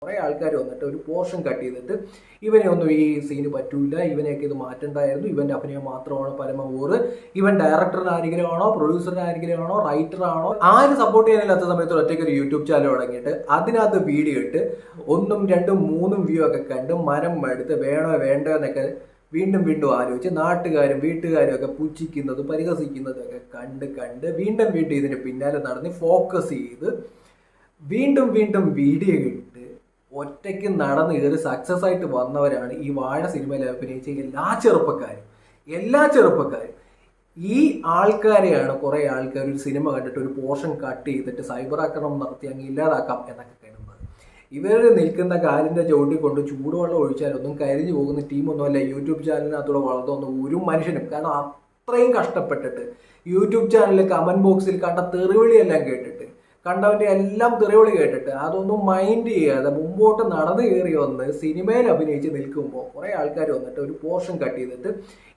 കുറേ ആൾക്കാർ വന്നിട്ട് ഒരു പോർഷൻ കട്ട് ചെയ്തിട്ട് ഇവനെ ഒന്നും ഈ സീന് പറ്റൂല, ഇവനെയൊക്കെ ഇത് മാറ്റണ്ടായിരുന്നു, ഇവന്റെ അഭിനയം മാത്രമാണ് പരമകൂറ്, ഇവൻ ഡയറക്ടറിന് ആരെങ്കിലും ആണോ, പ്രൊഡ്യൂസറിന് ആരെങ്കിലും ആണോ, റൈറ്റർ ആണോ, ആരും സപ്പോർട്ട് ചെയ്യാനില്ലാത്ത സമയത്ത് ഒറ്റയ്ക്ക് ഒരു യൂട്യൂബ് ചാനൽ തുടങ്ങിയിട്ട് അതിനകത്ത് വീഡിയോ ഇട്ട് 1, 2, 3 വ്യൂ ഒക്കെ കണ്ട് മനം എടുത്ത് വേണോ വേണ്ടോ എന്നൊക്കെ വീണ്ടും വീണ്ടും ആലോചിച്ച് നാട്ടുകാരും വീട്ടുകാരും ഒക്കെ പുച്ഛിക്കുന്നതും പരിഹസിക്കുന്നതും ഒക്കെ കണ്ട് വീണ്ടും വീണ്ടും ഇതിന് പിന്നാലെ നടന്ന് ഫോക്കസ് ചെയ്ത് വീണ്ടും വീണ്ടും വീഡിയോ ഇട്ട് ഒറ്റയ്ക്ക് നടന്ന് കയറി സക്സസ് ആയിട്ട് വന്നവരാണ് ഈ വാഴ സിനിമയിൽ അഭിനയിച്ച എല്ലാ ചെറുപ്പക്കാരും. ഈ ആൾക്കാരെയാണ് കുറെ ആൾക്കാർ ഒരു സിനിമ കണ്ടിട്ട് ഒരു പോർഷൻ കട്ട് ചെയ്തിട്ട് സൈബർ ആക്രമണം നടത്തി അങ്ങ് ഇല്ലാതാക്കാം എന്നൊക്കെ കരുതുന്നത്. ഇവർ നിൽക്കുന്ന കാലിന്റെ ചുവട്ടിൽ കൊണ്ട് ചൂടുവെള്ളം ഒഴിച്ചാലൊന്നും കരിഞ്ഞു പോകുന്ന ടീമൊന്നുമല്ല യൂട്യൂബ് ചാനലിനകത്തൂടെ വളർന്നൊന്നും ഒരു മനുഷ്യനും. കാരണം അത്രയും കഷ്ടപ്പെട്ടിട്ട് യൂട്യൂബ് ചാനലിൽ കമന്റ് ബോക്സിൽ കണ്ട തെറിവിളിയെല്ലാം കേട്ടിട്ട്, കണ്ടവന്റെ എല്ലാം തെറിവിളി കേട്ടിട്ട് അതൊന്നും മൈൻഡ് ചെയ്യാതെ മുമ്പോട്ട് നടന്നു കയറി വന്ന് സിനിമയിൽ അഭിനയിച്ച് നിൽക്കുമ്പോൾ കുറെ ആൾക്കാർ വന്നിട്ട് ഒരു പോർഷൻ കട്ട് ചെയ്തിട്ട്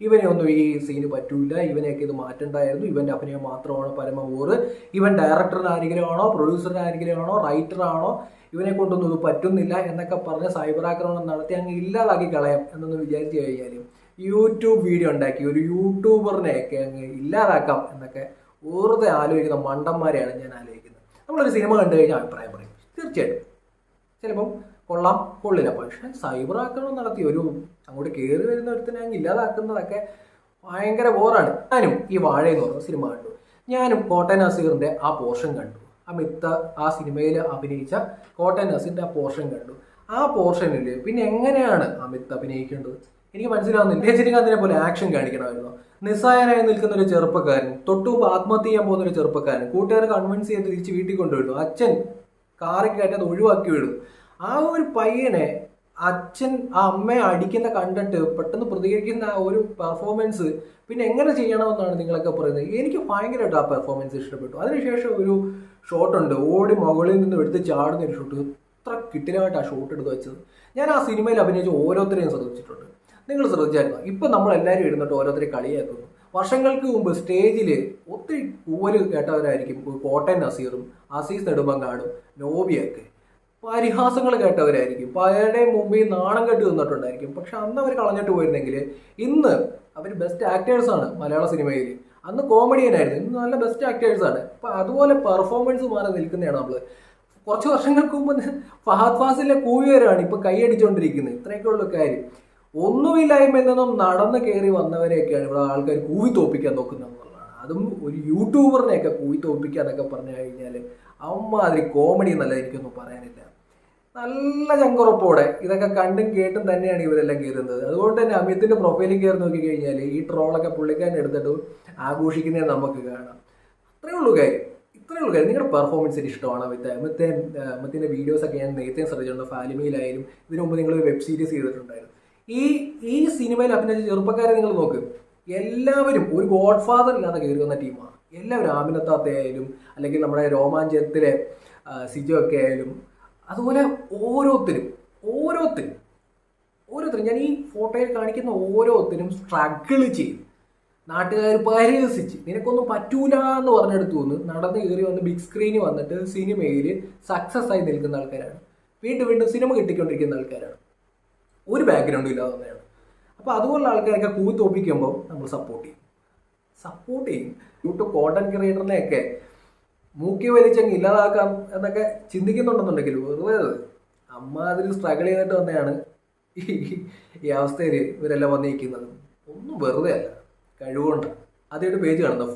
ഇവനെ ഒന്നും ഈ സീന് പറ്റൂല, ഇവനെയൊക്കെ ഇത് മാറ്റണ്ടായിരുന്നു, ഇവന്റെ അഭിനയം മാത്രമാണ് പരമകൂറ്, ഇവൻ ഡയറക്ടറിന് ആരെങ്കിലും ആണോ, പ്രൊഡ്യൂസറിന് ആരെങ്കിലും ആണോ, റൈറ്റർ ആണോ, ഇവനെ കൊണ്ടൊന്നും ഇത് പറ്റുന്നില്ല എന്നൊക്കെ പറഞ്ഞ് സൈബർ ആക്രമണം നടത്തി അങ്ങ് ഇല്ലാതാക്കി കളയാം എന്നൊന്ന് വിചാരിച്ചു കഴിഞ്ഞാലും യൂട്യൂബ് വീഡിയോ ഉണ്ടാക്കി ഒരു യൂട്യൂബറിനെയൊക്കെ അങ്ങ് ഇല്ലാതാക്കാം എന്നൊക്കെ വെറുതെ ആലോചിക്കുന്ന മണ്ടന്മാരെയാണ് ഞാൻ ആലോചിക്കുന്നത്. നമ്മളൊരു സിനിമ കണ്ടു കഴിഞ്ഞാൽ അഭിപ്രായം പറയും, തീർച്ചയായിട്ടും ചിലപ്പം കൊള്ളാം കൊള്ളില്ല. പക്ഷെ സൈബർ ആക്രമണം നടത്തി ഒരു അങ്ങോട്ട് കയറി വരുന്ന ഒരുത്തിനെ അങ്ങ് ഇല്ലാതാക്കുന്നതൊക്കെ ഭയങ്കര ബോറാണ്. ഞാനും ഈ വാഴ എന്ന് പറഞ്ഞ സിനിമ കണ്ടു. ഞാനും കോട്ടയം നസീറിന്റെ ആ പോർഷൻ കണ്ടു. അമിത ആ സിനിമയിൽ അഭിനയിച്ച കോട്ടയം നസീറിന്റെ ആ പോർഷൻ കണ്ടു. ആ പോർഷനിൽ പിന്നെ എങ്ങനെയാണ് അമിത് അഭിനയിക്കേണ്ടത് എനിക്ക് മനസ്സിലാവുന്നില്ല. രജനികാന്തിനെ പോലെ ആക്ഷൻ കാണിക്കണമായിരുന്നു. നിസ്സായനായി നിൽക്കുന്ന ഒരു ചെറുപ്പക്കാരൻ, തൊട്ടുമുമ്പ് ആത്മഹത്യ ചെയ്യാൻ പോകുന്ന ഒരു ചെറുപ്പക്കാരൻ, കൂട്ടുകാരെ കൺവിൻസ് ചെയ്ത് തിരിച്ച് വീട്ടിൽ കൊണ്ടുവിടുന്നു, അച്ഛൻ കാറിൽ കയറ്റാതെ ഒഴിവാക്കി വിടുന്നു. ആ ഒരു പയ്യനെ അച്ഛൻ ആ അമ്മയെ അടിക്കുന്ന കണ്ടിട്ട് പെട്ടെന്ന് പ്രതികരിക്കുന്ന ആ ഒരു പെർഫോമൻസ് പിന്നെ എങ്ങനെ ചെയ്യണമെന്നാണ് നിങ്ങളൊക്കെ പറയുന്നത്. എനിക്ക് ഭയങ്കരമായിട്ട് ആ പെർഫോമൻസ് ഇഷ്ടപ്പെട്ടു. അതിനുശേഷം ഒരു ഷോട്ടുണ്ട്, ഓടി മുകളിൽ നിന്ന് എടുത്ത് ചാടുന്ന ഒരു ഷോട്ട്. ഇത്ര കിട്ടിലായിട്ട് ആ ഷോട്ട് എടുത്ത് വെച്ചത്. ഞാൻ ആ സിനിമയിൽ അഭിനയിച്ച ഓരോരുത്തരെയും ശ്രദ്ധിച്ചിട്ടുണ്ട്. നിങ്ങൾ ശ്രദ്ധിച്ചായിരുന്നു? ഇപ്പം നമ്മളെല്ലാവരും ഇരുന്നിട്ട് ഓരോരുത്തരെ കളിയാക്കുന്നു. വർഷങ്ങൾക്ക് മുമ്പ് സ്റ്റേജിൽ ഒത്തിരി കൂവല് കേട്ടവരായിരിക്കും കോട്ടയം നസീറും അസീസ് നെടുമങ്ങാടും നോബിയൊക്കെ. പരിഹാസങ്ങൾ കേട്ടവരായിരിക്കും, പലരുടെയും മുമ്പിൽ നാണം കെട്ട് നിന്നിട്ടുണ്ടായിരിക്കും. പക്ഷെ അന്ന് അവർ കളഞ്ഞിട്ട് പോയിരുന്നെങ്കിൽ ഇന്ന് അവർ ബെസ്റ്റ് ആക്ടേഴ്സാണ് മലയാള സിനിമയിൽ. അന്ന് കോമഡിയനായിരുന്നു, ഇന്ന് നല്ല ബെസ്റ്റ് ആക്ടേഴ്സാണ്. അപ്പം അതുപോലെ പെർഫോമൻസ് മാറി നിൽക്കുന്നതാണ് നമ്മൾ. കുറച്ച് വർഷങ്ങൾക്ക് മുമ്പ് ഫഹദ് ഫാസിലെ കൂവിയവരാണ് ഇപ്പം കൈയടിച്ചുകൊണ്ടിരിക്കുന്നത്. ഇത്രയൊക്കെ ഉള്ള കാര്യം. ഒന്നുമില്ലായ്മയിൽ നിന്നും നടന്നു കയറി വന്നവരെയൊക്കെയാണ് ഇവിടെ ആൾക്കാർ കൂവി തോപ്പിക്കാൻ നോക്കുന്നത് എന്നുള്ളതാണ്. അതും ഒരു യൂട്യൂബറിനെയൊക്കെ കൂവി തോപ്പിക്കുക എന്നൊക്കെ പറഞ്ഞു കഴിഞ്ഞാൽ അമ്മാതിരി കോമഡി എന്നല്ല എനിക്കൊന്നും പറയാനില്ല. നല്ല ചങ്കുറപ്പോടെ ഇതൊക്കെ കണ്ടും കേട്ടും തന്നെയാണ് ഇവരെല്ലാം കയറുന്നത്. അതുകൊണ്ട് തന്നെ അമിത്തിന്റെ പ്രൊഫൈലിൽ കയറി നോക്കി കഴിഞ്ഞാൽ ഈ ട്രോളൊക്കെ പുള്ളിക്കാരൻ എടുത്തിട്ട് ആഘോഷിക്കുന്നത് നമുക്ക് കാണാം. ഇത്രയേ ഉള്ളൂ കാര്യം. നിങ്ങളുടെ പെർഫോമൻസ് ഇഷ്ടമാണ് അമിത്തിന്റെ വീഡിയോസൊക്കെ ഞാൻ നേരത്തെ ശ്രദ്ധിച്ചിട്ടുണ്ട്. ഫാലിമയിലായാലും ഇതിനു മുമ്പ് നിങ്ങൾ വെബ് സീരീസ് ചെയ്തിട്ടുണ്ടായിരുന്നു. ഈ സിനിമയിൽ അഭിനയിച്ച ചെറുപ്പക്കാരെ നിങ്ങൾ നോക്ക്, എല്ലാവരും ഒരു ഗോഡ് ഫാദർ ഇല്ലാതെ കയറി വന്ന ടീമാണ്. എല്ലാവരും ആമിനത്താത്തയായാലും അല്ലെങ്കിൽ നമ്മുടെ രോമാഞ്ചത്തിലെ സിജോ ഒക്കെ ആയാലും അതുപോലെ ഓരോരുത്തരും ഞാൻ ഈ ഫോട്ടോയിൽ കാണിക്കുന്ന ഓരോരുത്തരും സ്ട്രഗിൾ ചെയ്യും. നാട്ടുകാർ പരിഹസിച്ച് നിനക്കൊന്നും പറ്റൂല എന്ന് പറഞ്ഞെടുത്തു വന്ന് നടന്ന് കയറി വന്ന് ബിഗ് സ്ക്രീനിൽ വന്നിട്ട് സിനിമയിൽ സക്സസ് ആയി നിൽക്കുന്ന ആൾക്കാരാണ്. വീണ്ടും സിനിമ കിട്ടിക്കൊണ്ടിരിക്കുന്ന ആൾക്കാരാണ്. ഒരു ബാക്ക്ഗ്രൗണ്ടും ഇല്ലാതെ തന്നെയാണ്. അപ്പോൾ അതുപോലുള്ള ആൾക്കാരൊക്കെ കൂത്തോപ്പിക്കുമ്പോൾ നമ്മൾ സപ്പോർട്ട് ചെയ്യും. യൂട്യൂബ് കോണ്ടന്റ് ക്രിയേറ്ററിനെയൊക്കെ മൂക്കി വലിച്ചങ്ങ് ഇല്ലാതാക്കാം എന്നൊക്കെ ചിന്തിക്കുന്നുണ്ടെന്നുണ്ടെങ്കിൽ വെറുതെ അമ്മാതിരി സ്ട്രഗിൾ ചെയ്തിട്ട് തന്നെയാണ് ഈ അവസ്ഥയിൽ ഇവരെല്ലാം വന്നിരിക്കുന്നത്. ഒന്നും വെറുതെ അല്ല, കഴിവുകൊണ്ടാണ്. ആദ്യമായിട്ട് പേജ് കാണുന്നത്